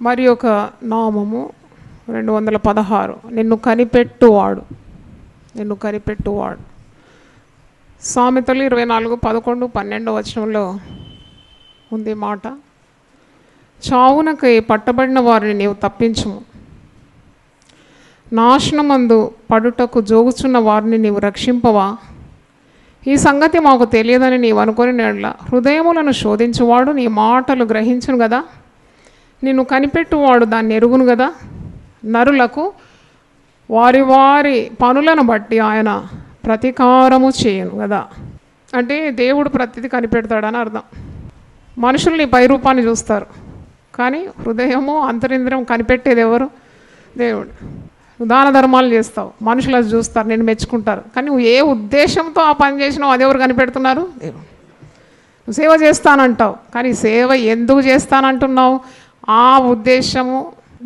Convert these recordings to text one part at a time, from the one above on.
మరి ఒక నామము 216 నిన్ను కనిపెట్టువాడు. నిన్ను కనిపెట్టువాడు. సామెతలు 24:11-12 వచనంలో ఉంది మాట. చావునకై పట్టబడిన వారిని నీవు తప్పించుము, నాశనమందు పడుటకు జోగుచున్న వారిని నీవు రక్షింపవా? ఈ సంగతి మాకు తెలియదని నీవు అనుకొని హృదయములను శోధించువాడు నీ మాటలు గ్రహించును కదా. నిన్ను కనిపెట్టువాడు దాన్ని ఎరుగును కదా. నరులకు వారి వారి పనులను బట్టి ఆయన ప్రతీకారము చేయను కదా. అంటే దేవుడు ప్రతిదీ కనిపెడతాడని అర్థం. మనుషులు నీ పై రూపాన్ని చూస్తారు, కానీ హృదయము అంతరింద్రియం కనిపెట్టేది ఎవరు? దేవుడు. దాన ధర్మాలు చేస్తావు, మనుషులు అది చూస్తారు, నేను మెచ్చుకుంటారు, కానీ నువ్వు ఏ ఉద్దేశంతో ఆ పని చేసినావు అది ఎవరు కనిపెడుతున్నారు? దేవుడు. నువ్వు సేవ చేస్తానంటావు, కానీ సేవ ఎందుకు చేస్తానంటున్నావు? ఆ ఉద్దేశము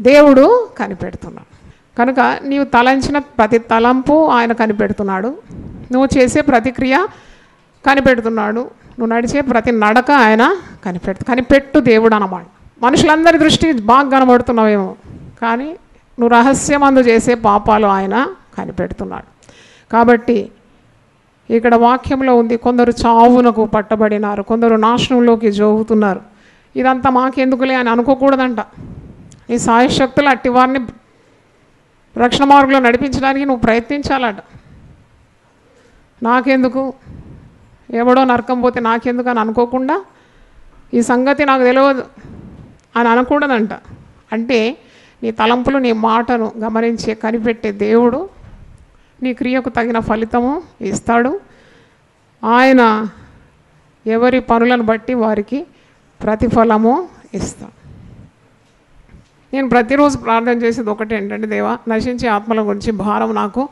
దేవుడు కనిపెడుతున్నాడు. కనుక నీవు తలంచిన ప్రతి తలంపు ఆయన కనిపెడుతున్నాడు. నువ్వు చేసే ప్రతిక్రియ కనిపెడుతున్నాడు. నువ్వు నడిచే ప్రతి నడక ఆయన కనిపెట్టు దేవుడు అన్నమాట. మనుషులందరి దృష్టి బాగా కనబడుతున్నావేమో, కానీ నువ్వు రహస్యమందు చేసే పాపాలు ఆయన కనిపెడుతున్నాడు. కాబట్టి ఇక్కడ వాక్యంలో ఉంది, కొందరు చావునకు పట్టబడినారు, కొందరు నాశనంలోకి జోగుతున్నారు. ఇదంతా మాకెందుకులే అని అనుకోకూడదంట. నీ సాయశక్తులు అట్టి వారిని రక్షణ మార్గంలో నడిపించడానికి నువ్వు ప్రయత్నించాలట. నాకెందుకు, ఎవడో నరకం పోతే నాకెందుకు అని అనుకోకుండా, ఈ సంగతి నాకు తెలియదు అని అనకూడదంట. అంటే నీ తలంపులు నీ మాటను గమనించే కనిపెట్టే దేవుడు నీ క్రియకు తగిన ఫలితము ఇస్తాడు. ఆయన ఎవరి పనులను బట్టి వారికి ప్రతిఫలము ఇస్తాడు. నేను ప్రతిరోజు ప్రార్థన చేసేది ఒకటి ఏంటంటే, దేవా, నశించే ఆత్మల గురించి భారం నాకు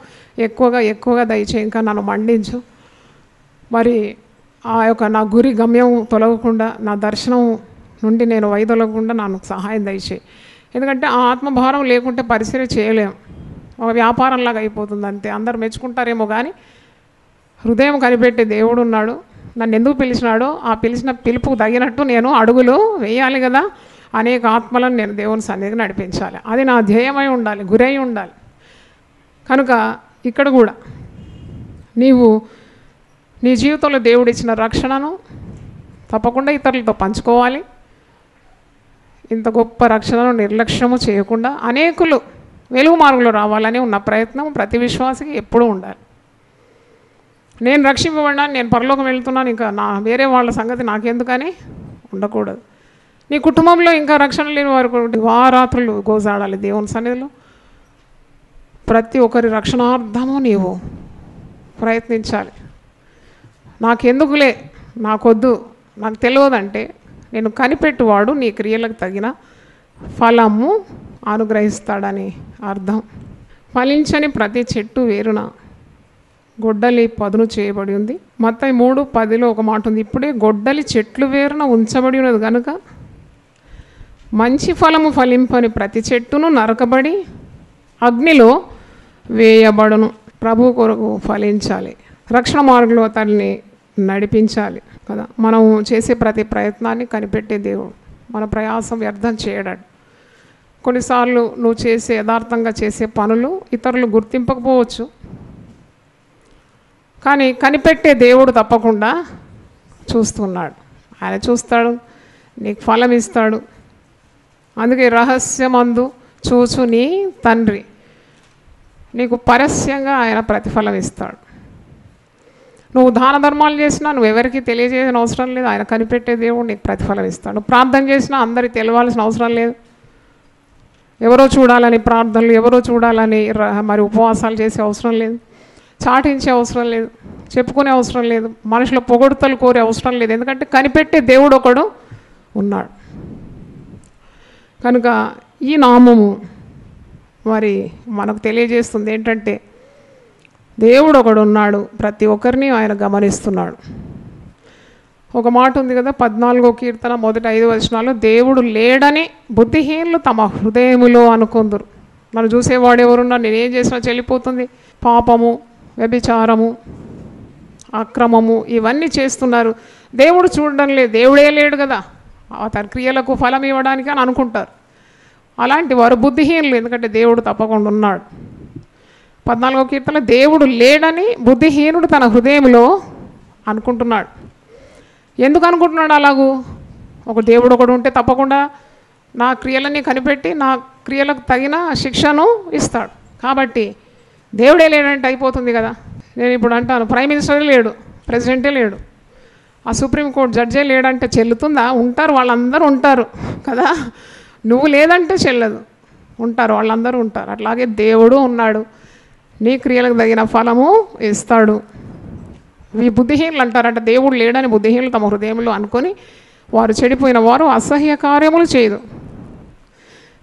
ఎక్కువగా దయచేయి, ఇంకా నన్ను మండించు. మరి ఆ యొక్క నా గురి గమ్యం తొలగకుండా, నా దర్శనం నుండి నేను వైదొలగకుండా నాకు సహాయం దయచేయి. ఎందుకంటే ఆ ఆత్మభారం లేకుంటే పరిచర్య చేయలేము, ఒక వ్యాపారంలాగా అయిపోతుంది అంతే. అందరు మెచ్చుకుంటారేమో, కానీ హృదయం కనిపెట్టే దేవుడు ఉన్నాడు. నన్ను ఎందుకు పిలిచినాడో ఆ పిలిచిన పిలుపుకు తగినట్టు నేను అడుగులు వేయాలి కదా. అనేక ఆత్మలను నేను దేవుని సన్నిధికి నడిపించాలి, అది నా ధ్యేయమై ఉండాలి, గురై ఉండాలి. కనుక ఇక్కడ కూడా నీవు నీ జీవితంలో దేవుడు ఇచ్చిన రక్షణను తప్పకుండా ఇతరులతో పంచుకోవాలి. ఇంత గొప్ప రక్షణను నిర్లక్ష్యము చేయకుండా అనేకులు వెలుగు మార్గంలో రావాలని ఉన్న ప్రయత్నం ప్రతి విశ్వాసికి ఎప్పుడూ ఉండాలి. నేను రక్షింపబడినాను, నేను పరలోకం వెళ్తున్నాను, ఇంకా వేరే వాళ్ళ సంగతి నాకెందుకని ఉండకూడదు. నీ కుటుంబంలో ఇంకా రక్షణ లేని వారు వారాత్రులు గోజాడాలి దేవుని సన్నిధిలో. ప్రతి ఒక్కరి రక్షణార్థము నీవు ప్రయత్నించాలి. నాకెందుకులే, నాకొద్దు, నాకు తెలియదంటే నేను కనిపెట్టువాడు నీ క్రియలకు తగిన ఫలము అనుగ్రహిస్తాడని అర్థం. ఫలించని ప్రతి చెట్టు వేరున గొడ్డలి పదును చేయబడి ఉంది. మత్తయి 3:10 ఒక మాట ఉంది, ఇప్పుడే గొడ్డలి చెట్లు వేరున ఉంచబడి ఉన్నది కనుక మంచి ఫలము ఫలింపని ప్రతి చెట్టును నరకబడి అగ్నిలో వేయబడును. ప్రభు కొరకు ఫలించాలి, రక్షణ మార్గంలో తనని నడిపించాలి కదా. మనం చేసే ప్రతి ప్రయత్నాన్ని కనిపెట్టే దేవుడు మన ప్రయాసం వ్యర్థం చేయడాడు. కొన్నిసార్లు నువ్వు చేసే యథార్థంగా చేసే పనులు ఇతరులు గుర్తింపకపోవచ్చు, కానీ కనిపెట్టే దేవుడు తప్పకుండా చూస్తున్నాడు. ఆయన చూస్తాడు, నీకు ఫలం ఇస్తాడు. అందుకే రహస్యమందు చూచు నీ తండ్రి నీకు పరస్యంగా ఆయన ప్రతిఫలం ఇస్తాడు. నువ్వు దాన ధర్మాలు చేసినా నువ్వు ఎవరికి తెలియజేయాల్సిన అవసరం లేదు, ఆయన కనిపెట్టే దేవుడు నీకు ప్రతిఫలం ఇస్తాడు. నువ్వు ప్రార్థన చేసినా అందరికి తెలియాల్సిన అవసరం లేదు. ఎవరో చూడాలని ప్రార్థనలు, ఎవరో చూడాలని మరి ఉపవాసాలు చేసే అవసరం లేదు, చాటించే అవసరం లేదు, చెప్పుకునే అవసరం లేదు, మనుషుల పొగడుతలు కోరే అవసరం లేదు. ఎందుకంటే కనిపెట్టే దేవుడు ఒకడు ఉన్నాడు. కనుక ఈ నామము మరి మనకు తెలియజేస్తుంది ఏంటంటే, దేవుడు ఒకడు ఉన్నాడు, ప్రతి ఒక్కరిని ఆయన గమనిస్తున్నాడు. ఒక మాట ఉంది కదా, 14వ కీర్తన 1-5 వచనాలు, దేవుడు లేడని బుద్ధిహీనులు తమ హృదయములో అనుకుందరు. నన్ను చూసేవాడు ఎవరున్నా, నేనేం చేసినా చెల్లిపోతుంది, పాపము, వ్యభిచారము, అక్రమము ఇవన్నీ చేస్తున్నారు, దేవుడు చూడడం లేదు, దేవుడే లేడు కదా తన క్రియలకు ఫలం ఇవ్వడానికి అని అనుకుంటారు. అలాంటి వారు బుద్ధిహీనులు, ఎందుకంటే దేవుడు తప్పకుండా ఉన్నాడు. 14వ కీర్తన, దేవుడు లేడని బుద్ధిహీనుడు తన హృదయంలో అనుకుంటున్నాడు. ఎందుకు అనుకుంటున్నాడు అలాగూ? ఒక దేవుడు ఒకడు ఉంటే తప్పకుండా నా క్రియలన్నీ కనిపెట్టి నా క్రియలకు తగిన శిక్షను ఇస్తాడు. కాబట్టి దేవుడే లేడంటే అయిపోతుంది కదా. నేను ఇప్పుడు అంటాను, ప్రైమ్ మినిస్టరే లేడు, ప్రెసిడెంటే లేడు, ఆ సుప్రీంకోర్టు జడ్జే లేడంటే చెల్లుతుందా? ఉంటారు, వాళ్ళందరూ ఉంటారు కదా. నువ్వు లేదంటే చెల్లదు, ఉంటారు, వాళ్ళందరూ ఉంటారు. అట్లాగే దేవుడు ఉన్నాడు, నీ క్రియలకు తగిన ఫలము ఇస్తాడు. ఈ బుద్ధిహీనులు అంటారంట, దేవుడు లేడని బుద్ధిహీనులు తమ హృదయంలో అనుకొని వారు చెడిపోయిన వారు అసహ్య కార్యములు చేయదు.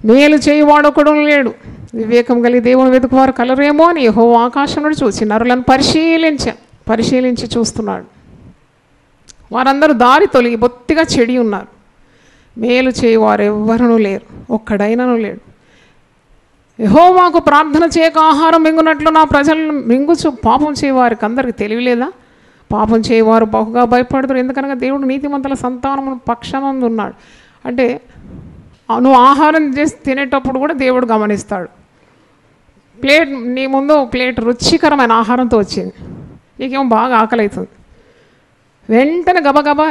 మేలు చేయువాడు ఒకడు లేడు, వివేకం కలిగి దేవుని వెతుకువారు కలరేమో అని యెహోవా ఆకాశం నుండి చూసి నరులను పరిశీలించి చూస్తున్నాడు. వారందరూ దారి తొలగి బొత్తిగా చెడి ఉన్నారు, మేలు చేయువారు ఎవ్వరూ లేరు, ఒక్కడైనను లేడు. యెహోవాకు ప్రార్థన చేయక ఆహారం మింగునట్లు నా ప్రజలను మింగుచు పాపం చేయవారికి అందరికి తెలియలేదా? పాపం చేయవారు బహుగా భయపడతారు, ఎందుకనగా దేవుడు నీతిమంతుల సంతానము పక్షమందు ఉన్నాడు. అంటే నువ్వు ఆహారం చేసి తినేటప్పుడు కూడా దేవుడు గమనిస్తాడు. ప్లేట్ నీ ముందు ప్లేట్ రుచికరమైన ఆహారంతో వచ్చింది, నీకేమో బాగా ఆకలి అవుతుంది, వెంటనే గబగబా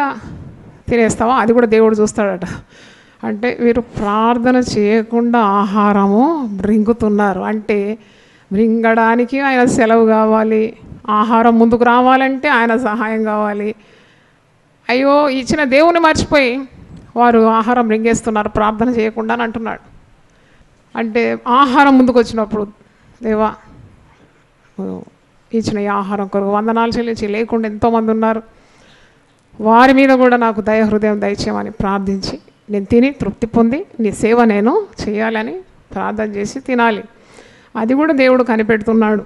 తినేస్తావా? అది కూడా దేవుడు చూస్తాడట. అంటే వీరు ప్రార్థన చేయకుండా ఆహారము మృంగుతున్నారు, అంటే మృంగడానికి ఆయన సెలవు కావాలి, ఆహారం ముందుకు రావాలంటే ఆయన సహాయం కావాలి. అయ్యో, ఇచ్చిన దేవుని మర్చిపోయి వారు ఆహారం మృంగేస్తున్నారు ప్రార్థన చేయకుండా అని అంటున్నాడు. అంటే ఆహారం ముందుకు వచ్చినప్పుడు, దేవా ఇచ్చిన ఈ ఆహారం కొరకు వందనాలు చెల్లించి, లేకుండా ఎంతోమంది ఉన్నారు, వారి మీద కూడా నాకు దయ హృదయం దయచేయమని ప్రార్థించి నేను తిని తృప్తి పొంది నీ సేవ నేను చేయాలని ప్రార్థన చేసి తినాలి. అది కూడా దేవుడు కనిపెడుతున్నాడు.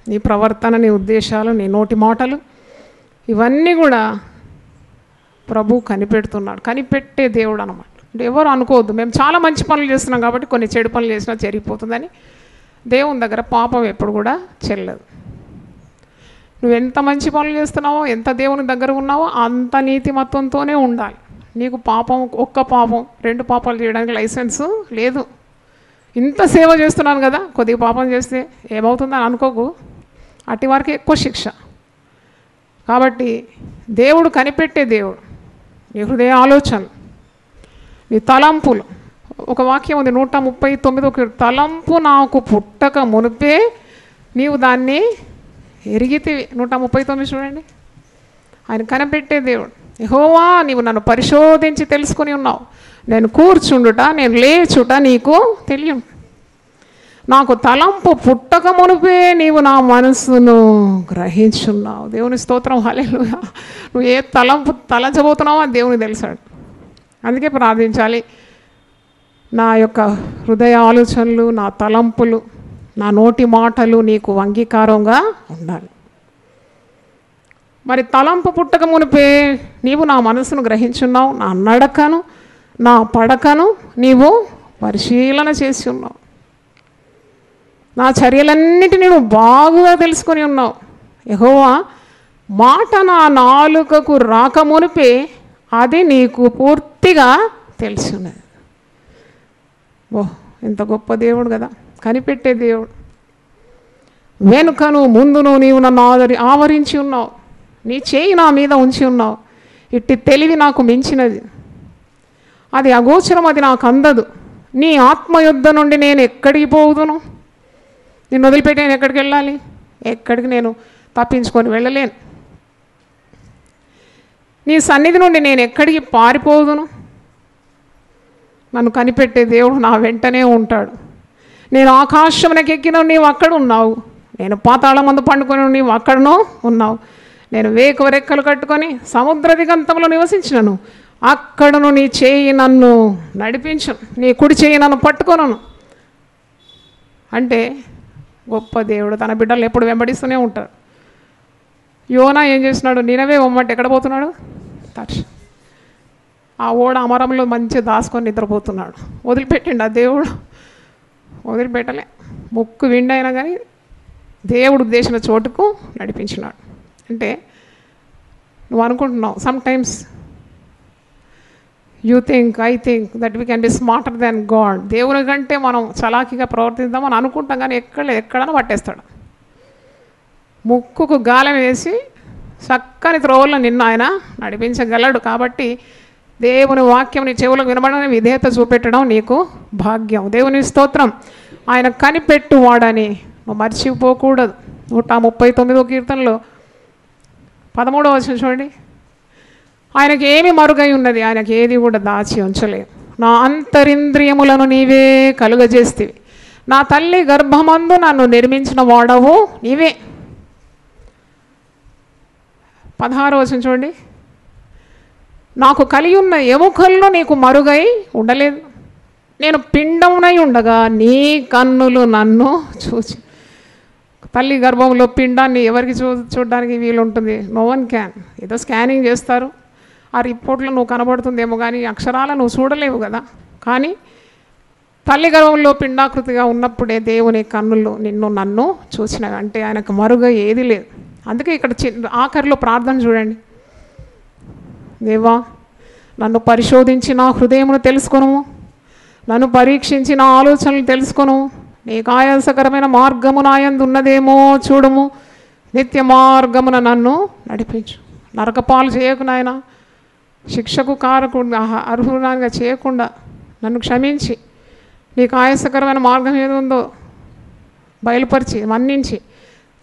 నీ ప్రవర్తన, నీ ఉద్దేశాలు, నీ నోటి మాటలు ఇవన్నీ కూడా ప్రభు కనిపెడుతున్నాడు. కనిపెట్టే దేవుడు అన్నమాట. అంటే ఎవరు అనుకోవద్దు మేము చాలా మంచి పనులు చేస్తున్నాం కాబట్టి కొన్ని చెడు పనులు చేసినా జరిగిపోతుందని. దేవుని దగ్గర పాపం ఎప్పుడు కూడా చెల్లదు. నువ్వు ఎంత మంచి పనులు చేస్తున్నావో, ఎంత దేవుని దగ్గర ఉన్నావో అంత నీతిమత్వంతోనే ఉండాలి. నీకు పాపం, ఒక్క పాపం 2 పాపాలు చేయడానికి లైసెన్స్ లేదు. ఇంత సేవ చేస్తున్నాను కదా, కొద్దిగా పాపం చేస్తే ఏమవుతుందని అనుకోకు, అట్టి వారికి ఎక్కువ శిక్ష. కాబట్టి దేవుడు కనిపెట్టే దేవుడు. నీ హృదయ ఆలోచనలు, నీ తలంపులు. ఒక వాక్యం ఉంది 139, తలంపు నాకు పుట్టక మునిపే నీవు దాన్ని ఎరిగితివి. 139 చూడండి. ఆయన కనిపెట్టే దేవుడు. యెహోవా, నీవు నన్ను పరిశోధించి తెలుసుకొని ఉన్నావు. నేను కూర్చుండుట, నేను లేచుట నీకు తెలియదు. నాకు తలంపు పుట్టక మునిపే నీవు నా మనస్సును గ్రహించున్నావు. దేవుని స్తోత్రం, హల్లెలూయా. నువ్వు ఏ తలంపు తలంచబోతున్నావో అది దేవునికి తెలుసాడు. అందుకే ప్రార్థించాలి, నా యొక్క హృదయ ఆలోచనలు, నా తలంపులు, నా నోటి మాటలు నీకు అంగీకారంగా ఉండాలి. మరి తలంపు పుట్టక మునిపే నీవు నా మనసును గ్రహించున్నావు, నా నడకను, నా పడకను నీవు పరిశీలన చేసి ఉన్నావు, నా చర్యలన్నిటినీ నువ్వు బాగుగా తెలుసుకొని ఉన్నావు. యెహోవా, మాట నా నాలుకకు రాక మునిపే అది నీకు పూర్తిగా తెలిసి ఉన్నది. ఎంత గొప్ప దేవుడు కదా, కనిపెట్టే దేవుడు. వెనుకను ముందును నీవు నన్ను ఆవరించి ఉన్నావు, నీ చేయి నా మీద ఉంచి ఉన్నావు. ఇట్టి తెలివి నాకు మించినది, అది అగోచరం, అది నాకు అందదు. నీ ఆత్మయుద్ధ నుండి నేను ఎక్కడికి పోదును? నిన్ను వదిలిపెట్టి నేను ఎక్కడికి వెళ్ళాలి? ఎక్కడికి నేను తప్పించుకొని వెళ్ళలేను. నీ సన్నిధి నుండి నేను ఎక్కడికి పారిపోదును? నన్ను కనిపెట్టే దేవుడు నా వెంటనే ఉంటాడు. నేను ఆకాశమునకు ఎక్కిన నీవు అక్కడ ఉన్నావు, నేను పాతాళమందు పండుకొని నీవు అక్కడనో ఉన్నావు. నేను వేకువ రెక్కలు కట్టుకొని సముద్ర దిగంతంలో నివసించినను, అక్కడను నీ చేయి నన్ను నడిపించు, నీ కుడి చేయి నన్ను పట్టుకొనను. అంటే గొప్ప దేవుడు తన బిడ్డలు ఎప్పుడు వెంబడిస్తూనే ఉంటాడు. యోనా ఏం చేస్తున్నాడు? నినవే ఉమ్మటి ఎక్కడ పోతున్నాడు? ఆ ఓడ అమరంలో మంచిగా దాసుకొని నిద్రపోతున్నాడు. వదిలిపెట్టిండు ఆ దేవుడు? వదిలిపెట్టలే. ముక్కు విండైనా కానీ దేవుడు ఉద్దేశించిన చోటుకు నడిపించినాడు. అంటే నువ్వు అనుకుంటున్నావు sometimes you think I think that we can be smarter than God. దేవుని కంటే మనం చలాకీగా ప్రవర్తిద్దామని అనుకుంటాం, కానీ ఎక్కడైనా పట్టేస్తాడు. ముక్కుకు గాలం వేసి చక్కని త్రోవల్లో నిన్ను ఆయన నడిపించగలడు. కాబట్టి దేవుని వాక్యం నీ చెవులకు వినబడని విధేయత చూపెట్టడం నీకు భాగ్యం. దేవుని స్తోత్రం. ఆయన కనిపెట్టువాడని నువ్వు మర్చిపోకూడదు. 139వ కీర్తనలో 13వ వచనం చూడండి. ఆయనకి ఏమి మరుగై ఉన్నది, ఆయనకి ఏది కూడా దాచి ఉంచలేదు. నా అంతరింద్రియములను నీవే కలుగజేస్తేవి, నా తల్లి గర్భమందు నన్ను నిర్మించిన వాడవు నీవే. 16వ వచనం చూడండి. నాకు కలిగి ఉన్న ఎముకల్లో నీకు మరుగై ఉండలేదు, నేను పిండమునై ఉండగా నీ కన్నులు నన్ను చూచి. తల్లి గర్భంలో పిండాన్ని ఎవరికి చూడడానికి వీలుంటుంది? No one can. ఏదో స్కానింగ్ చేస్తారు, ఆ రిపోర్ట్లో నువ్వు కనబడుతుందేమో, కానీ అక్షరాలు నువ్వు చూడలేవు కదా. కానీ తల్లి గర్భంలో పిండాకృతిగా ఉన్నప్పుడే దేవుని కన్నులు నిన్ను నన్ను చూసినవి. అంటే ఆయనకు మరుగై ఏది లేదు. అందుకే ఇక్కడ ఆఖరిలో ప్రార్థన చూడండి. దేవా, నన్ను పరిశోధించి నా హృదయమును తెలుసుకొను, నన్ను పరీక్షించి నా ఆలోచనలు తెలుసుకొను, నీకు ఆయాసకరమైన మార్గము నాయందు ఉన్నదేమో చూడము, నిత్య మార్గమున నన్ను నడిపించు. నరకపాలు చేయకు నాయన, శిక్షకు కారకుండా అర్హురానిగా చేయకుండా నన్ను క్షమించి, నీకు ఆయాసకరమైన మార్గం ఏది ఉందో బయలుపరిచి మన్నించి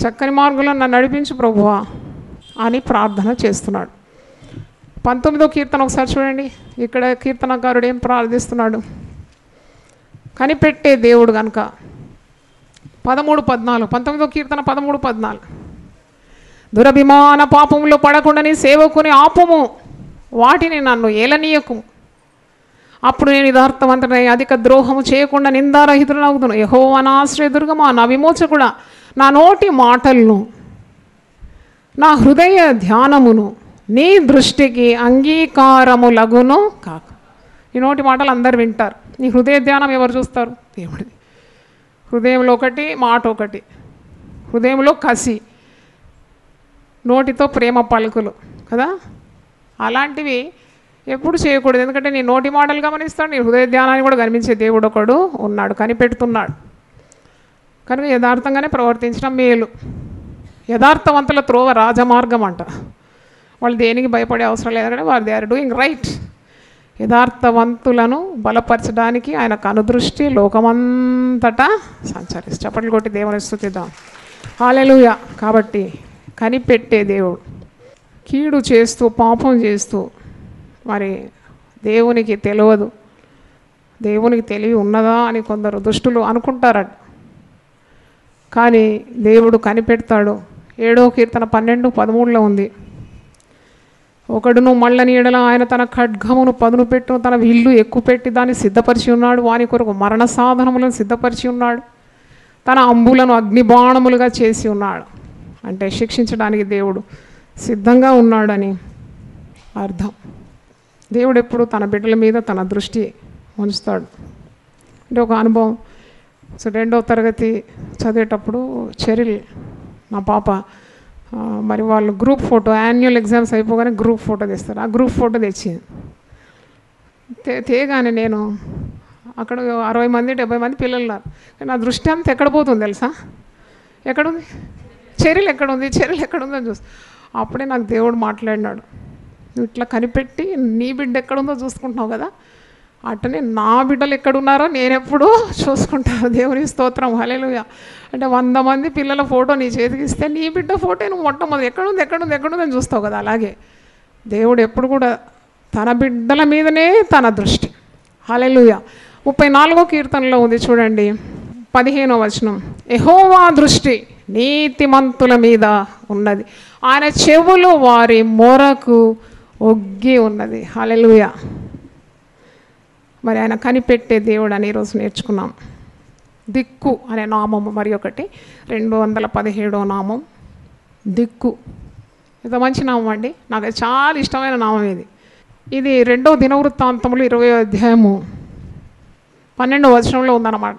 చక్కని మార్గంలో నన్ను నడిపించు ప్రభువా అని ప్రార్థన చేస్తున్నాడు. 19వ కీర్తన ఒకసారి చూడండి. ఇక్కడ కీర్తనకారుడు ఏం ప్రార్థిస్తున్నాడు? కనిపెట్టే దేవుడు కనుక 13:14, 19వ కీర్తన 13:14. దురభిమాన పాపములో పడకుండా నీ సేవకుని ఆపము, వాటిని నన్ను ఏలనీయకు. అప్పుడు నేను యథార్థవంతుడై అధిక ద్రోహము చేయకుండా నిందారహితుడనగుదును. యెహోవా నా ఆశ్రయదుర్గమా, నా విమోచకుడా, నా నోటి మాటలను నా హృదయ ధ్యానమును నీ దృష్టికి అంగీకారములగును కాక. ఈ నోటి మాటలు అందరు వింటారు, నీ హృదయ ధ్యానం ఎవరు చూస్తారు? దేవుడిది. హృదయంలో ఒకటి, మాట ఒకటి. హృదయంలో కసి, నోటితో ప్రేమ పలుకులు కదా. అలాంటివి ఎప్పుడు చేయకూడదు. ఎందుకంటే నీ నోటి మాటలు గమనిస్తాడు, నీ హృదయ ధ్యానాన్ని కూడా గమనించే దేవుడు ఒకడు ఉన్నాడు, కనిపెడుతున్నాడు. కనుక యథార్థంగానే ప్రవర్తించడం మేలు. యథార్థవంతుల త్రోవ రాజమార్గం అంట. వాళ్ళు దేనికి భయపడే అవసరం లేదంటే వారు దే ఆర్ డూయింగ్ రైట్. యథార్థవంతులను బలపరచడానికి ఆయన కనుదృష్టి లోకమంతటా సంచరిస్తుంది. చప్పట్లు కొట్టి దేవుని స్తుతిద్దాం. హల్లెలూయా. కాబట్టి కనిపెట్టే దేవుడు. కీడు చేస్తూ పాపం చేస్తూ మరి దేవునికి తెలియదు, దేవునికి తెలివి ఉన్నదా అని కొందరు దుష్టులు అనుకుంటారట. కానీ దేవుడు కనిపెడతాడు. 7వ కీర్తన 12:13 ఉంది. ఒకడును మళ్ళని ఎడల ఆయన తన ఖడ్గమును పదును పెట్టును, తన విల్లు ఎక్కుపెట్టి దాన్ని సిద్ధపరిచి ఉన్నాడు. వాని కొరకు మరణ సాధనములను సిద్ధపరిచి ఉన్నాడు. తన అంబులను అగ్నిబాణములుగా చేసి ఉన్నాడు. అంటే శిక్షించడానికి దేవుడు సిద్ధంగా ఉన్నాడని అర్థం. దేవుడు ఎప్పుడు తన బిడ్డల మీద తన దృష్టి ఉంచుతాడు. అంటే ఒక అనుభవం. సో 2వ తరగతి చదివేటప్పుడు చెరిల్ మా పాప మరి వాళ్ళు గ్రూప్ ఫోటో, యాన్యువల్ ఎగ్జామ్స్ అయిపోగానే గ్రూప్ ఫోటో తెస్తారు. ఆ గ్రూప్ ఫోటో తెచ్చింది. తేగానే నేను అక్కడ 60 మంది 70 మంది పిల్లలు ఉన్నారు. నా దృష్టి అంతా ఎక్కడ పోతుంది తెలుసా? ఎక్కడుంది చెరిల్, ఎక్కడుంది చెరిల్, ఎక్కడుంది అని చూస్తా. అప్పుడే నాకు దేవుడు మాట్లాడినాడు, నువ్వు ఇట్లా కనిపెట్టి నీ బిడ్డ ఎక్కడుందో చూసుకుంటున్నావు కదా, అట్టనే నా బిడ్డలు ఎక్కడున్నారో నేను ఎప్పుడూ చూసుకుంటాను. దేవుని స్తోత్రం. హల్లెలూయా. అంటే 100 మంది పిల్లల ఫోటో నీ చేతికి ఇస్తే నీ బిడ్డ ఫోటో నువ్వు మొట్టమొదటి ఎక్కడుంది అని చూస్తావు కదా. అలాగే దేవుడు ఎప్పుడు కూడా తన బిడ్డల మీదనే తన దృష్టి. హల్లెలూయా. 34వ కీర్తనలో ఉంది చూడండి, 15వ వచనం. యెహోవా దృష్టి నీతిమంతుల మీద ఉన్నది, ఆయన చెవులు వారి మొరకు ఒగ్గి ఉన్నది. హల్లెలూయా. మరి ఆయన కనిపెట్టే దేవుడు అని ఈరోజు నేర్చుకున్నాం. దిక్కు అనే నామము మరి ఒకటి, 217వ నామం దిక్కు. ఇది మంచి నామం అండి, నాకు చాలా ఇష్టమైన నామం ఇది. ఇది 2వ దినవృత్తాంతములు 20వ అధ్యాయము 12వ వచనంలో ఉందన్నమాట.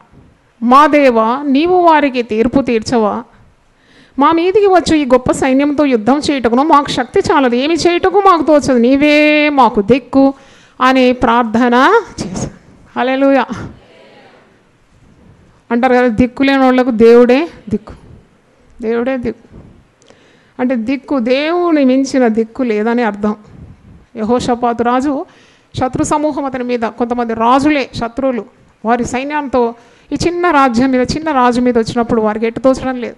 మా దేవా, నీవు వారికి తీర్పు తీర్చవా, మా మీదికి వచ్చు ఈ గొప్ప సైన్యంతో యుద్ధం చేయుటకును మాకు శక్తి చాలదు, ఏమి చేయుటకు మాకు తోచదు, నీవే మాకు దిక్కు అని ప్రార్థన చేశాను. హల్లెలూయా. అంటారు కదా, దిక్కు లేని వాళ్ళకు దేవుడే దిక్కు, దేవుడే దిక్కు. అంటే దిక్కు, దేవుని మించిన దిక్కు లేదని అర్థం. యెహోషాపాతు రాజు శత్రు సమూహం అతని మీద, కొంతమంది రాజులే శత్రువులు, వారి సైన్యంతో ఈ చిన్న రాజ్యం మీద, చిన్న రాజు మీద వచ్చినప్పుడు వారికి ఎట్టు తోచడం లేదు.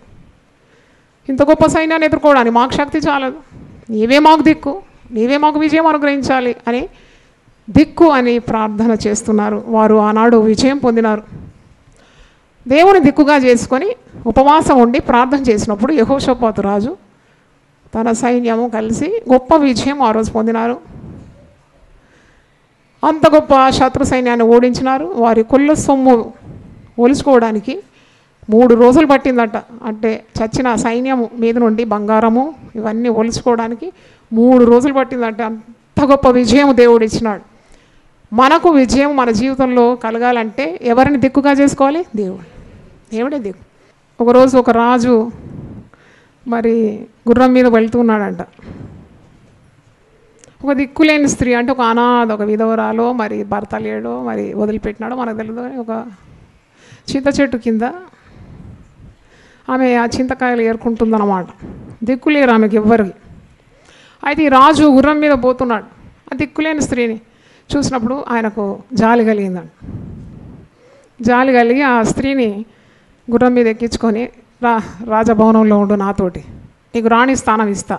ఇంత గొప్ప సైన్యాన్ని ఎదుర్కోవడానికి మాకు శక్తి చాలదు, నీవే మాకు దిక్కు, నీవే మాకు విజయం అనుగ్రహించాలి అని దిక్కు అని ప్రార్థన చేస్తున్నారు. వారు ఆనాడు విజయం పొందినారు. దేవుని దిక్కుగా చేసుకొని ఉపవాసం ఉండి ప్రార్థన చేసినప్పుడు యెహోషాపాతు రాజు తన సైన్యము కలిసి గొప్ప విజయం ఆ రోజు పొందినారు. అంత గొప్ప శత్రు సైన్యాన్ని ఓడించినారు. వారి కొల్ల సొమ్ము ఒలుచుకోవడానికి 3 రోజులు పట్టిందట. అంటే చచ్చిన సైన్యము మీద నుండి బంగారము ఇవన్నీ ఒలుచుకోవడానికి 3 రోజులు పట్టిందట. అంత గొప్ప విజయం దేవుడు ఇచ్చినాడు. మనకు విజయం మన జీవితంలో కలగాలంటే ఎవరిని దిక్కుగా చేసుకోవాలి? దేవుడే దిక్కు. ఒకరోజు ఒక రాజు మరి గుర్రం మీద వెళ్తున్నాడంట. ఒక దిక్కులేని స్త్రీ, అంటే ఒక అనాథ, ఒక విధవరాలో మరి భర్త లేడో మరి వదిలిపెట్టినాడో మనకు తెలియదు, ఒక చింత చెట్టు కింద ఆమె ఆ చింతకాయలు ఏరుకుంటుందన్నమాట. దిక్కులేరు ఆమెకి ఎవ్వరికి. అయితే ఈ రాజు గుర్రం మీద పోతున్నాడు. ఆ దిక్కులేని స్త్రీని చూసినప్పుడు ఆయనకు జాలి కలిగిందండి. జాలి కలిగి ఆ స్త్రీని గుర్రం మీద ఎక్కించుకొని రాజభవనంలో ఉండు, నాతోటి నీకు రాణి స్థానం ఇస్తా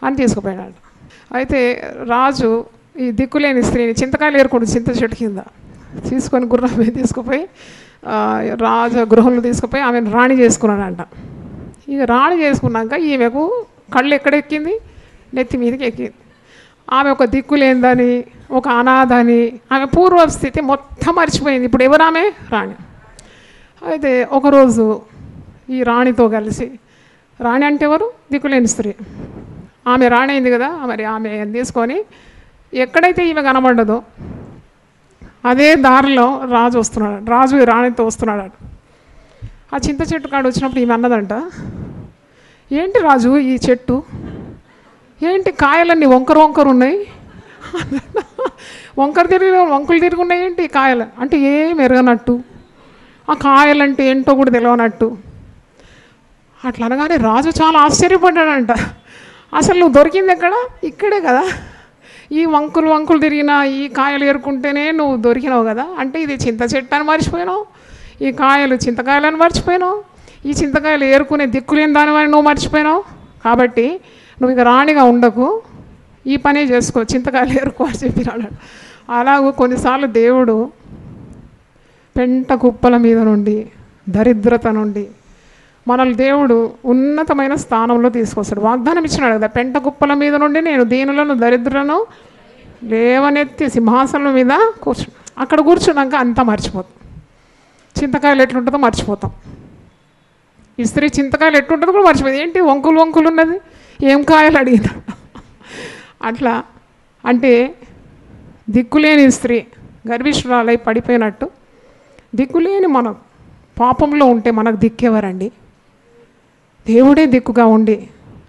అని తీసుకుపోయాడు. అయితే రాజు ఈ దిక్కులేని స్త్రీని చింతకాయలు ఏరుకుంటూ చింత చెట్టు కింద తీసుకొని గుర్రం మీద తీసుకుపోయి రాజగృహంలో తీసుకుపోయి ఆమెను రాణి చేసుకున్నాడంట. ఇక రాణి చేసుకున్నాక ఈమెకు కళ్ళు ఎక్కడెక్కింది? నెత్తి మీదకి ఎక్కింది. ఆమె ఒక దిక్కులేందని, ఒక అనాథని, ఆమె పూర్వస్థితి మొత్తం మర్చిపోయింది. ఇప్పుడు ఎవరు ఆమె? రాణి. అయితే ఒకరోజు ఈ రాణితో కలిసి, రాణి అంటే ఎవరు? దిక్కులేని స్త్రీ. ఆమె రాణి అయింది కదా, మరి ఆమె తీసుకొని ఎక్కడైతే ఈమె కనబడ్డదో అదే దారిలో రాజు వస్తున్నాడు. రాజు రాణితో వస్తున్నాడు. ఆ చింత చెట్టు కాడ వచ్చినప్పుడు ఈమె అన్నదంట, ఏంటి రాజు ఈ చెట్టు, ఏంటి కాయలన్నీ వంకరు ఉన్నాయి, వంకులు తిరిగి ఉన్నాయి ఏంటి ఈ కాయలు అంటే ఏం ఎరగనట్టు, ఆ కాయలంటే ఏంటో కూడా తెలియనట్టు. అట్లా అనగానే రాజు చాలా ఆశ్చర్యపడ్డాడంట. అసలు నువ్వు దొరికింది ఎక్కడ? ఇక్కడే కదా, ఈ వంకులు తిరిగిన ఈ కాయలు ఏరుకుంటేనే నువ్వు దొరికినావు కదా, అంటే ఇది చింత చెట్టు అని మర్చిపోయినావు, ఈ కాయలు చింతకాయలని మర్చిపోయినావు, ఈ చింతకాయలు ఏరుకునే దిక్కులేని దానివని నువ్వు మర్చిపోయినావు. కాబట్టి నువ్వు ఇక రాణిగా ఉండకు, ఈ పనే చేసుకో, చింతకాయలు ఏరుకో అని చెప్పినాడు. అలాగూ కొన్నిసార్లు దేవుడు పెంట కుప్పల మీద నుండి, దరిద్రత నుండి మనల్ని దేవుడు ఉన్నతమైన స్థానంలో తీసుకొస్తాడు. వాగ్దానం ఇచ్చినాడు కదా, పెంట కుప్పల మీద నుండి నేను దీనులను దరిద్రులను లేవనెత్తి సింహాసనం మీద అక్కడ కూర్చున్నాక అంతా మర్చిపోతాం. చింతకాయలు ఎట్లుంటుందో మర్చిపోతాం. ఈ స్త్రీ చింతకాయలు ఎట్లుంటుందో కూడా మర్చిపోయింది. ఏంటి వంకులు ఉన్నది, ఏం కాయలు అడిగిన అట్లా. అంటే దిక్కులేని స్త్రీ గర్భిష్ఠురాలై పడిపోయినట్టు, దిక్కులేని మనం పాపంలో ఉంటే మనకు దిక్కెవరండి? దేవుడే దిక్కుగా ఉండి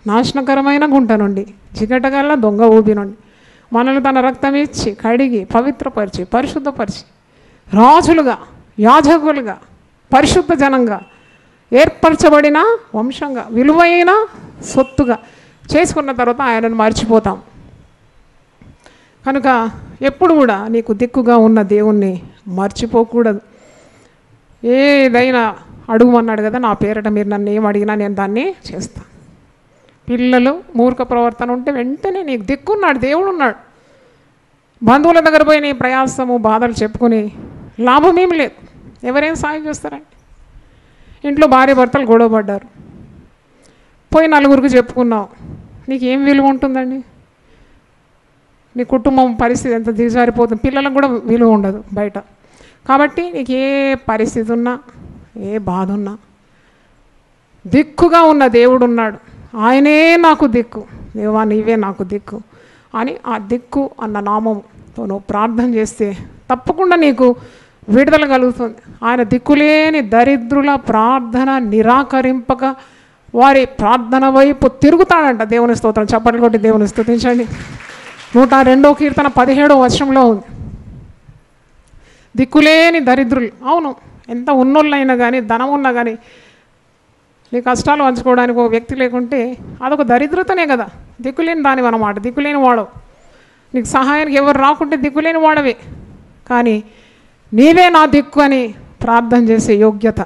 నాశనకరమైన గుంట నుండి, చికటగల దొంగ ఊబి నుండి మనల్ని తన రక్తం ఇచ్చి కడిగి పవిత్రపరిచి పరిశుద్ధపరిచి రాజులుగా, యాజకులుగా, పరిశుద్ధ జనంగా ఏర్పరచబడిన వంశంగా, విలువైన సొత్తుగా చేసుకున్న తర్వాత ఆయనను మర్చిపోతాం. కనుక ఎప్పుడు కూడా నీకు దిక్కుగా ఉన్న దేవుణ్ణి మర్చిపోకూడదు. ఏదైనా అడుగుమన్నాడు కదా, నా పేరట మీరు నన్ను ఏం అడిగినా నేను దాన్ని చేస్తాను. పిల్లలు మూర్ఖ ప్రవర్తన ఉంటే వెంటనే నీకు దిక్కున్నాడు, దేవుడు ఉన్నాడు. బంధువుల దగ్గర పోయి నీ ప్రయాసము బాధలు చెప్పుకుని లాభం ఏమి లేదు. ఎవరేం సాయం చేస్తారండి? ఇంట్లో భార్య భర్తలు గొడవ పడ్డారు, పోయి నలుగురికి చెప్పుకున్నావు, నీకేం విలువ ఉంటుందండి? నీ కుటుంబం పరిస్థితి ఎంత దిగజారిపోతుంది, పిల్లలకు కూడా విలువ ఉండదు బయట. కాబట్టి నీకు ఏ పరిస్థితి ఉన్నా, ఏ బాధ ఉన్నా, దిక్కుగా ఉన్న దేవుడు ఉన్నాడు. ఆయనే నాకు దిక్కు, దేవా నీవే నాకు దిక్కు అని ఆ దిక్కు అన్న నామంతో నువ్వు ప్రార్థన చేస్తే తప్పకుండా నీకు విడుదల కలుగుతుంది. ఆయన దిక్కులేని దరిద్రుల ప్రార్థన నిరాకరింపక వారి ప్రార్థన వైపు తిరుగుతాడంట. దేవుని స్తోత్రం. చప్పట్లు కొట్టి దేవుని స్తుతించండి. 102వ కీర్తన 17వ వచనంలో ఉంది, దిక్కులేని దరిద్రులు. అవును, ఎంత ఉన్నోళ్ళైనా కానీ, ధనం ఉన్నా కానీ, నీ కష్టాలు పంచుకోవడానికి ఒక వ్యక్తి లేకుంటే అదొక దరిద్రతనే కదా. దిక్కులేని దానివి అన్నమాట. దిక్కులేని వాడవు. నీకు సహాయానికి ఎవరు రాకుంటే దిక్కులేని వాడవే. కానీ నీవే నా దిక్కు అని ప్రార్థన చేసే యోగ్యత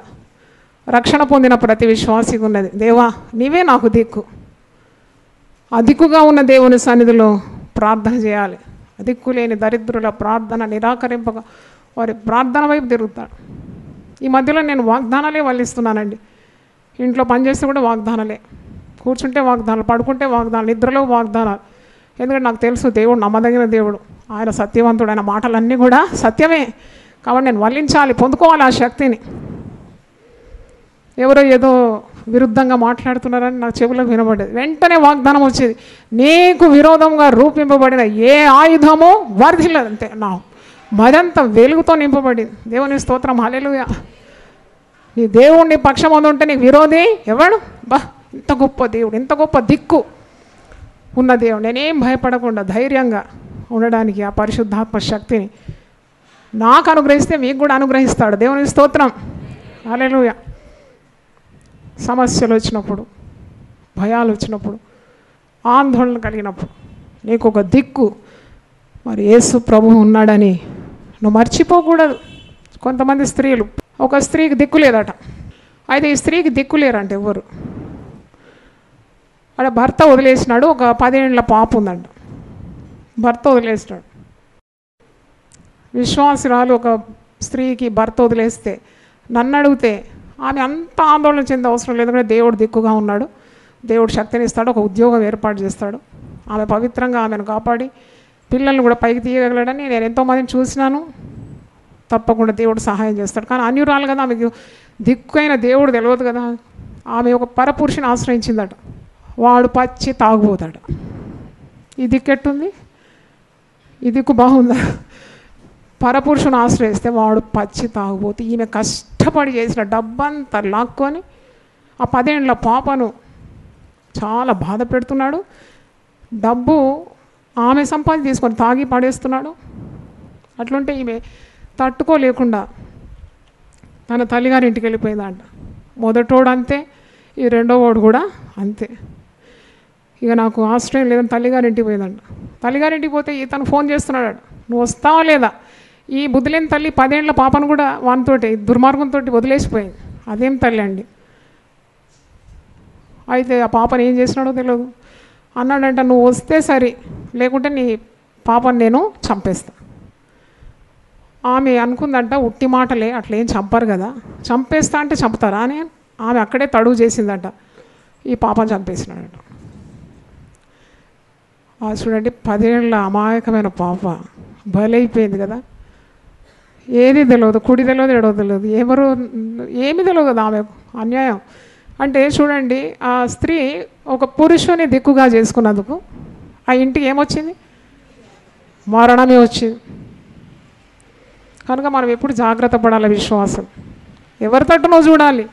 రక్షణ పొందిన ప్రతి విశ్వాసికి ఉన్నది. దేవా, నీవే నాకు దిక్కు. ఆ దిక్కుగా ఉన్న దేవుని సన్నిధిలో ప్రార్థన చేయాలి. దిక్కులేని దరిద్రుల ప్రార్థన నిరాకరింపక వారి ప్రార్థన వైపు తిరుగుతాడు. ఈ మధ్యలో నేను వాగ్దానాలే వల్లిస్తున్నానండి. ఇంట్లో పనిచేస్తే కూడా వాగ్దానాలే, కూర్చుంటే వాగ్దానాలు, పడుకుంటే వాగ్దానాలు, నిద్రలో వాగ్దానాలు. ఎందుకంటే నాకు తెలుసు దేవుడు నమ్మదగిన దేవుడు, ఆయన సత్యవంతుడు, ఆయన మాటలన్నీ కూడా సత్యమే. కాబట్టి నేను వల్లించాలి, పొందుకోవాలి ఆ శక్తిని. ఎవరో ఏదో విరుద్ధంగా మాట్లాడుతున్నారని నాకు చెవిలో వినబడేది. వెంటనే వాగ్దానం వచ్చేది, నీకు విరోధంగా రూపింపబడిన ఏ ఆయుధమో వర్ధిల్లదు. అంతే, నా మదంతా వెలుగుతో నింపబడింది. దేవుని స్తోత్రం. హల్లెలూయా. నీ దేవుడిని పక్షమందు ఉంటే నీకు విరోధి ఎవడు? బా, ఇంత గొప్ప దేవుడు, ఇంత గొప్ప దిక్కు ఉన్న దేవుడు. నేనేం భయపడకుండా ధైర్యంగా ఉండడానికి ఆ పరిశుద్ధాత్మ శక్తిని నాకు అనుగ్రహిస్తే మీకు కూడా అనుగ్రహిస్తాడు. దేవుని స్తోత్రం. హల్లెలూయా. సమస్యలు వచ్చినప్పుడు, భయాలు వచ్చినప్పుడు, ఆందోళన కలిగినప్పుడు నీకు ఒక దిక్కు మరి యేసు ప్రభువు ఉన్నాడని నువ్వు మర్చిపోకూడదు. కొంతమంది స్త్రీలు, ఒక స్త్రీకి దిక్కు లేదట. అయితే ఈ స్త్రీకి దిక్కు లేరంట ఎవరు. అక్కడ భర్త వదిలేసినాడు. ఒక 10 ఏళ్ల పాప ఉందంట. భర్త వదిలేసినాడు. విశ్వాసురాలు ఒక స్త్రీకి భర్త వదిలేస్తే నన్ను అడిగితే ఆమె అంత ఆందోళన చెందే అవసరం లేదు. ఎందుకంటే దేవుడు దిక్కుగా ఉన్నాడు, దేవుడు శక్తిని ఇస్తాడు, ఒక ఉద్యోగం ఏర్పాటు చేస్తాడు. ఆమె పవిత్రంగా ఆమెను కాపాడి పిల్లల్ని కూడా పైకి తీయగలడని నేను ఎంతోమందిని చూసినాను. తప్పకుండా దేవుడు సహాయం చేస్తాడు. కానీ అన్యురాలు కదా, ఆమెకు దిక్కైన దేవుడు తెలియదు కదా. ఆమె ఒక పరపురుషుని ఆశ్రయించిందట. వాడు పచ్చి తాగుపోతాడు. ఈ దిక్కెట్టుంది? ఈ దిక్కు బాగుందా? పరపురుషుని ఆశ్రయిస్తే వాడు పచ్చి తాగుపోతే ఈమె కష్టపడి చేసిన డబ్బంతా లాక్కొని ఆ 10 ఏళ్ల పాపను చాలా బాధ పెడుతున్నాడు. డబ్బు ఆమె సంపాదించి తీసుకొని తాగి పడేస్తున్నాడు. అట్లుంటే ఈమె తట్టుకోలేకుండా తన తల్లిగారింటికి వెళ్ళిపోయిందంట. మొదటోడు అంతే, ఈ రెండో వాడు కూడా అంతే. ఇక నాకు ఆశ్రయం లేదని తల్లిగారింటికి పోయిందంట. తల్లిగారింటికి పోతే ఇతను ఫోన్ చేస్తున్నాడు, నువ్వు వస్తావా లేదా? ఈ బుద్ధులేని తల్లి 10 ఏళ్ల పాపను కూడా వానితోటి దుర్మార్గంతో వదిలేసిపోయింది. అదేం తల్లి అండి. అయితే ఆ పాపను ఏం చేసినాడో తెలియదు. అన్నాడంట, నువ్వు వస్తే సరి, లేకుంటే నీ పాపను నేను చంపేస్తా. ఆమె అనుకుందంట, ఉట్టి మాటలే, అట్లేం చంపరు కదా, చంపేస్తా అంటే చంపుతారా అని ఆమె అక్కడే తడువు చేసిందంట. ఈ పాపను చంపేసినాడంట. చూడండి, 10 ఏళ్ల అమాయకమైన పాప బలైపోయింది కదా. ఏది తెలియదు, కుడి తెలియదు, ఎడవ తెలియదు, ఎవరు ఏమి తెలియదు కదా ఆమెకు. అన్యాయం. అంటే చూడండి, ఆ స్త్రీ ఒక పురుషుని దిక్కుగా చేసుకున్నందుకు ఆ ఇంటికి ఏమొచ్చింది? మరణమే వచ్చింది. కనుక మనం ఎప్పుడు జాగ్రత్త పడాలి. విశ్వాసం ఎవరి తట్టునో చూడాలి.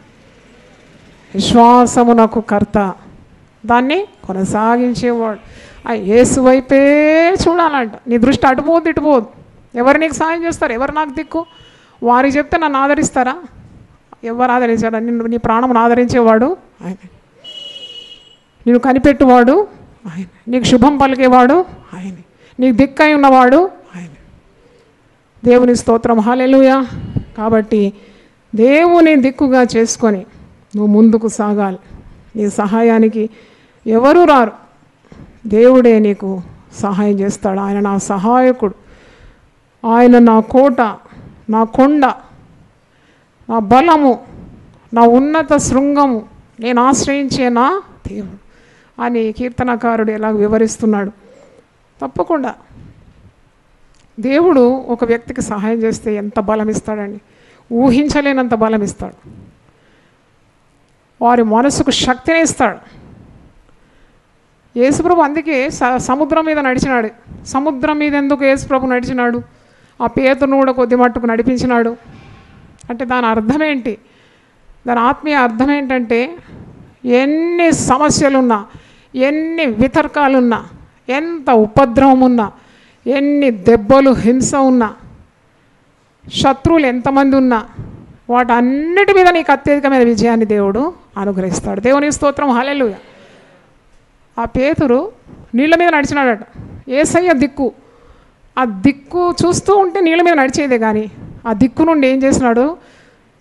విశ్వాసమునకు కర్త, దాన్ని కొనసాగించేవాడు ఆ యేసు వైపే చూడాలంట. నీ దృష్టి అటుపోద్దు ఇటుపోదు. ఎవరు నీకు సాయం చేస్తారు? ఎవరు నాకు దిక్కు? వారికి చెప్తే నన్ను ఆదరిస్తారా? ఎవరు ఆదరించారా? నీ ప్రాణమును ఆదరించేవాడు ఆయన, నేను కనిపెట్టువాడు ఆయన, నీకు శుభం పలికేవాడు ఆయన, నీకు దిక్కై ఉన్నవాడు ఆయన. దేవుని స్తోత్రం. హల్లెలూయా. కాబట్టి దేవుని దిక్కుగా చేసుకొని నువ్వు ముందుకు సాగాలి. నీ సహాయానికి ఎవరు రారు, దేవుడే నీకు సహాయం చేస్తాడు. ఆయన నా సహాయకుడు, ఆయన నా కోట, నా కొండ, నా బలము, నా ఉన్నత శృంగము, నేను ఆశ్రయించే నా దేవుడు అని కీర్తనకారుడు ఎలా వివరిస్తున్నాడు. తప్పకుండా దేవుడు ఒక వ్యక్తికి సహాయం చేస్తే ఎంత బలం ఇస్తాడండి. ఊహించలేనంత బలం ఇస్తాడు. వారి మనసుకు శక్తిని ఇస్తాడు. యేసుప్రభు అందుకే సముద్రం మీద నడిచినాడు. సముద్రం మీద ఎందుకు యేసుప్రభు నడిచినాడు? ఆ పేతురును కూడా కొద్ది మట్టుకు నడిపించినాడు. అంటే దాని అర్థం ఏంటి? దాని ఆత్మీయ అర్థం ఏంటంటే, ఎన్ని సమస్యలున్నా, ఎన్ని వితర్కాలున్నా, ఎంత ఉపద్రవం ఉన్నా, ఎన్ని దెబ్బలు హింస ఉన్నా, శత్రువులు ఎంతమంది ఉన్నా, వాటన్నిటి మీద నీకు అత్యధికమైన విజయాన్ని దేవుడు అనుగ్రహిస్తాడు. దేవుని స్తోత్రం, హల్లెలూయా. ఆ పేతురు నీళ్ళ మీద నడిచినాడట. యేసయ్య దిక్కు, ఆ దిక్కు చూస్తూ ఉంటే నీళ్ళ మీద నడిచేదే, కానీ ఆ దిక్కు నుండి ఏం చేసినాడు,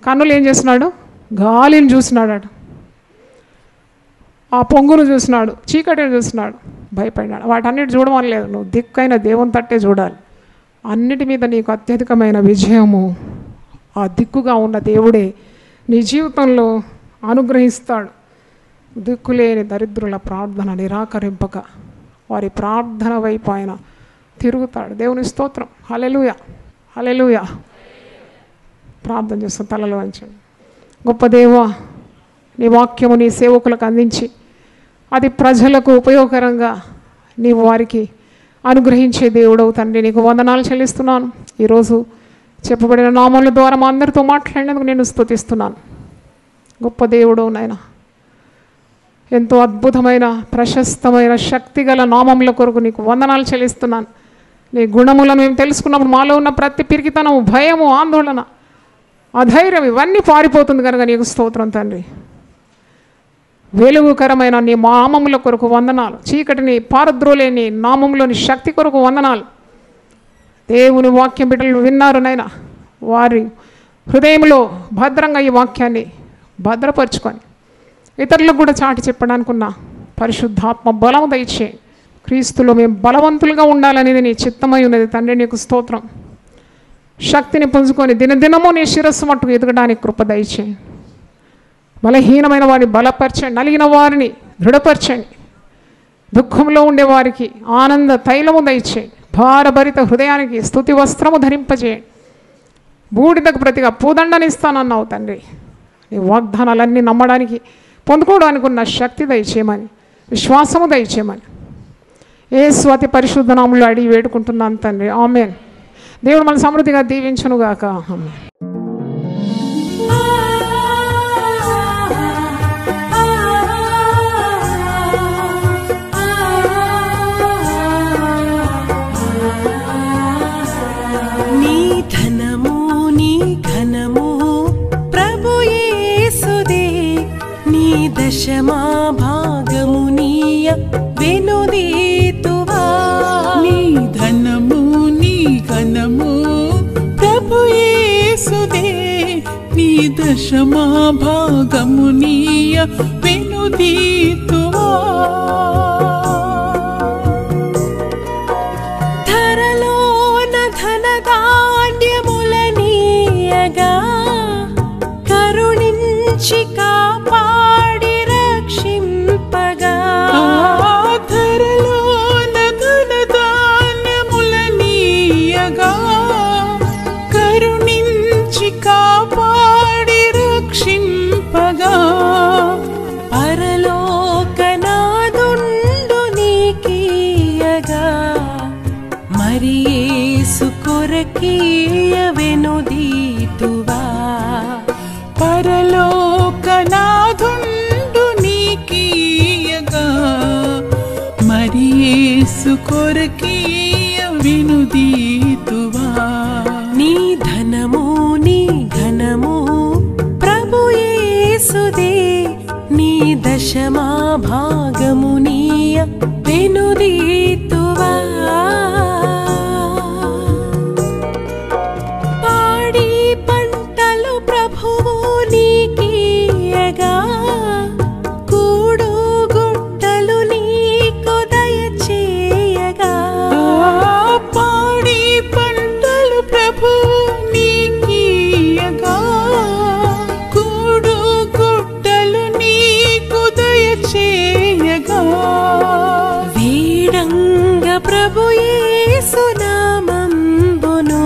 కన్నులు ఏం చేసినాడు, గాలిని చూసినాడట, ఆ పొంగును చూసినాడు, చీకటిని చూసినాడు, భయపడినాడు. వాటన్నిటి చూడమని లేదు, నువ్వు దిక్కైన దేవుని తట్టే చూడాలి. అన్నిటి మీద నీకు అత్యధికమైన విజయము ఆ దిక్కుగా ఉన్న దేవుడే నీ జీవితంలో అనుగ్రహిస్తాడు. దిక్కులేని దరిద్రుల ప్రార్థన నిరాకరింపక వారి ప్రార్థన వైపు ఆయన తిరుగుతాడు. దేవుని స్తోత్రం, హల్లెలూయా, హల్లెలూయా. ప్రార్థన చేస్తాం, తలలో వంచండి. గొప్ప దేవా, నీ వాక్యము నీ సేవకులకు అందించి అది ప్రజలకు ఉపయోగకరంగా నీవు వారికి అనుగ్రహించే దేవుడవు తండ్రి, నీకు వందనాలు చెల్లిస్తున్నాను. ఈరోజు చెప్పబడిన నామముల ద్వారా మా అందరితో మాట్లాడినందుకు నేను స్తుతిస్తున్నాను. గొప్ప దేవుడు నాయన, ఎంతో అద్భుతమైన ప్రశస్తమైన శక్తిగల నామముల కొరకు నీకు వందనాలు చెల్లిస్తున్నాను. నీ గుణములను మేము తెలుసుకున్నప్పుడు మాలో ఉన్న ప్రతి పిరికితనము, భయము, ఆందోళన, అధైర్యం ఇవన్నీ పారిపోతుంది కనుక నీకు స్తోత్రం తండ్రి. వెలుగుకరమైన నీ నామముల కొరకు వందనాలు. చీకటిని పారద్రోలేని నామములోని శక్తి కొరకు వందనాలు. దేవుని వాక్యం బిడ్డలు విన్నారు నైనా, వారి హృదయంలో భద్రంగా ఈ వాక్యాన్ని భద్రపరుచుకొని ఇతరులకు కూడా చాటి చెప్పడానికున్న పరిశుద్ధాత్మ బలము దయచే. క్రీస్తులో మేము బలవంతులుగా ఉండాలనేది నీ చిత్తమై ఉన్నది తండ్రి, నీకు స్తోత్రం. శక్తిని పుంజుకొని దినదినము నీ శిరస్సు మట్టుకు ఎదగడానికి కృప దయచే. బలహీనమైన వారిని బలపరచండి, నలిగిన వారిని దృఢపరచండి, దుఃఖంలో ఉండేవారికి ఆనంద తైలము దయచేయండి, భారభరిత హృదయానికి స్తుతి వస్త్రము ధరింపజేయండి. బూడిదకు ప్రతిగా పూదండనిస్తానన్నావు తండ్రి. నీ వాగ్దానాలన్నీ నమ్మడానికి, పొందుకోవడానికి ఉన్న శక్తి దయచేయమని, విశ్వాసము దయచేయమని యేసు అతి పరిశుద్ధ నామములో అడిగి వేడుకుంటున్నాను తండ్రి, ఆమేన్. దేవుడు మన సమృద్ధిగా దీవించునుగాక, ఆమేన్. దశమా భాగమునీయ వెనుదీతువా. నీ ధనము నీ ఘనము ప్రభు యేసుదే, నీ దశమా భాగమునీయ వెనుదీతువా. ధరలోన ధనధాన్యములనీయగా కరుణించి కాపాడి రక్షింపగా. ధరలోన ధనధాన్యములనీయగా కరుణించి కాపాడి రక్షింపగా. పరలోకనాదుండు నీకీయగా మరి యేసు కొరకీయ వెనుదీతువా. పరలోకనాదుండు నీకీయగా మరి యేసు కొరకీయ వెనుదీతువా. నీ ధనము నీ ఘనము ప్రభు యేసుదే, నీ దశమా భాగమునీయ వెనుదీతువా. పాడి పంటలు ప్రభువు నీకీయగా కూడు గుట్టలు నీకు దయచేయగా. పాడి పంటలు ప్రభువు నీకీయగా కూడు గుట్టలు నీకు దయచేయగా. వీడంగ ప్రభు యేసు నామంబును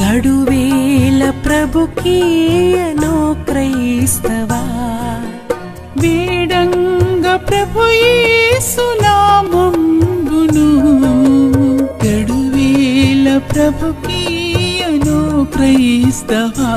గడువేల ప్రభుకీయను క్రైస్తవా. వీడంగ ప్రభు యేసు నామంబును గడువేల ప్రభుకీయను క్రైస్తవా.